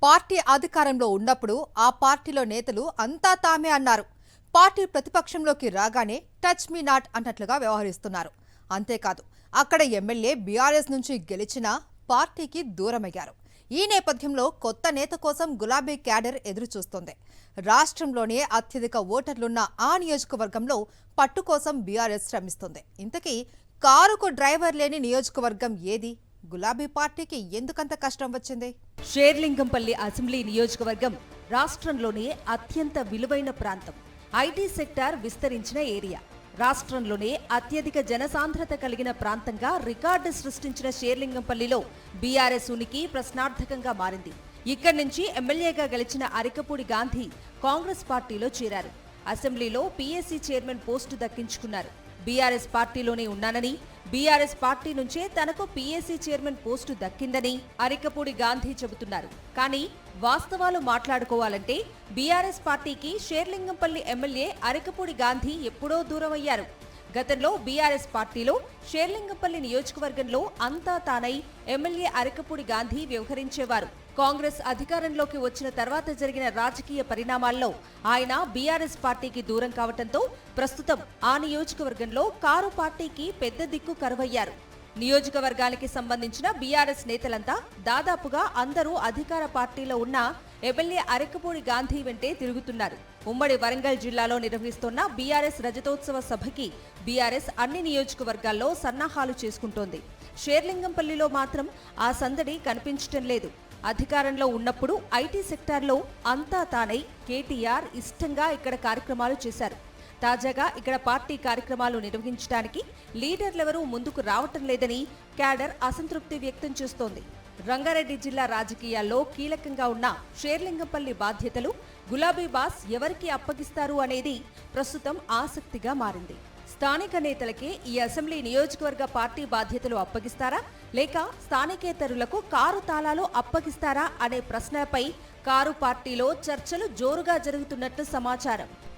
Party అధికారంలో ఉన్నప్పుడు ఆ పార్టీలో నేతలు అంతా తామే అన్నారు. పార్టీ ప్రతిపక్షంలోకి రాగానే టచ్ మీ నాట్ అన్నట్లుగా వ్యవహరిస్తున్నారు. అంతేకాదు అక్కడ ఎమ్మెల్యే బీఆర్ఎస్ నుంచి గెలిచినా పార్టీకి దూరమయ్యారు. ఈ నేపథ్యంలో కొత్త నేత కోసం గులాబీ క్యాడర్ ఎదురు చూస్తోంది. రాష్ట్రంలోనే అత్యధిక ఓటర్లున్న ఆ నియోజకవర్గంలో పట్టు కోసం బీఆర్ఎస్ శ్రమిస్తుంది. ఇంతకీ కారుకు డ్రైవర్ లేని నియోజకవర్గం ఏది? గులాబీ పార్టీకి ఎందుకంత కష్టం వచ్చింది? షేర్లింగంపల్లి అసెంబ్లీ నియోజకవర్గం రాష్ట్రంలోనే అత్యంత విలువైన ప్రాంతం. ఐటీ సెక్టార్ విస్తరించిన ఏరియా. రాష్ట్రంలోనే అత్యధిక జనసాంద్రత కలిగిన ప్రాంతంగా రికార్డు సృష్టించిన షేర్లింగంపల్లిలో బీఆర్ఎస్ ఉనికి ప్రశ్నార్థకంగా మారింది. ఇక్కడి నుంచి ఎమ్మెల్యేగా గెలిచిన అరికపూడి గాంధీ కాంగ్రెస్ పార్టీలో చేరారు. అసెంబ్లీలో పీఏసీ చైర్మన్ పోస్టు దక్కించుకున్నారు. బీఆర్ఎస్ పార్టీలోనే ఉన్నానని, బీఆర్ఎస్ పార్టీ నుంచే తనకు పీఏసీ చైర్మన్ పోస్టు దక్కిందని అరికపూడి గాంధీ చెబుతున్నారు. కానీ వాస్తవాలు మాట్లాడుకోవాలంటే బీఆర్ఎస్ పార్టీకి షేర్లింగంపల్లి ఎమ్మెల్యే అరికపూడి గాంధీ ఎప్పుడో దూరమయ్యారు. గతంలో బీఆర్ఎస్ పార్టీలో షేర్లింగంపల్లి నియోజకవర్గంలో అంతా తానై ఎమ్మెల్యే అరికపూడి గాంధీ వ్యవహరించేవారు. కాంగ్రెస్ అధికారంలోకి వచ్చిన తర్వాత జరిగిన రాజకీయ పరిణామాల్లో ఆయన బీఆర్ఎస్ పార్టీకి దూరం కావడంతో ప్రస్తుతం ఆ నియోజకవర్గంలో కారు పార్టీకి పెద్ద దిక్కు కరువయ్యారు. నియోజకవర్గానికి సంబంధించిన బీఆర్ఎస్ నేతలంతా దాదాపుగా అందరూ అధికార పార్టీలో ఉన్న ఎమ్మెల్యే అరికపూడి గాంధీ వెంటే తిరుగుతున్నారు. ఉమ్మడి వరంగల్ జిల్లాలో నిర్వహిస్తున్న బీఆర్ఎస్ రజతోత్సవ సభకి బీఆర్ఎస్ అన్ని నియోజకవర్గాల్లో సన్నాహాలు చేసుకుంటోంది. షేర్లింగంపల్లిలో మాత్రం ఆ సందడి కనిపించటం లేదు. అధికారంలో ఉన్నప్పుడు ఐటీ సెక్టార్లో అంతా తానై కేటీఆర్ ఇష్టంగా ఇక్కడ కార్యక్రమాలు చేశారు. తాజాగా ఇక్కడ పార్టీ కార్యక్రమాలు నిర్వహించడానికి లీడర్లెవరూ ముందుకు రావటం లేదని క్యాడర్ అసంతృప్తి వ్యక్తం చేస్తోంది. రంగారెడ్డి జిల్లా రాజకీయాల్లో కీలకంగా ఉన్న షేర్లింగంపల్లి బాధ్యతలు గులాబీ బాస్ ఎవరికి అప్పగిస్తారు అనేది ప్రస్తుతం ఆసక్తిగా మారింది. స్థానిక నేతలకే ఈ అసెంబ్లీ నియోజకవర్గ పార్టీ బాధ్యతలు అప్పగిస్తారా, లేక స్థానికేతరులకు కారు తాళాలు అప్పగిస్తారా అనే ప్రశ్నపై కారు పార్టీలో చర్చలు జోరుగా జరుగుతున్నట్లు సమాచారం.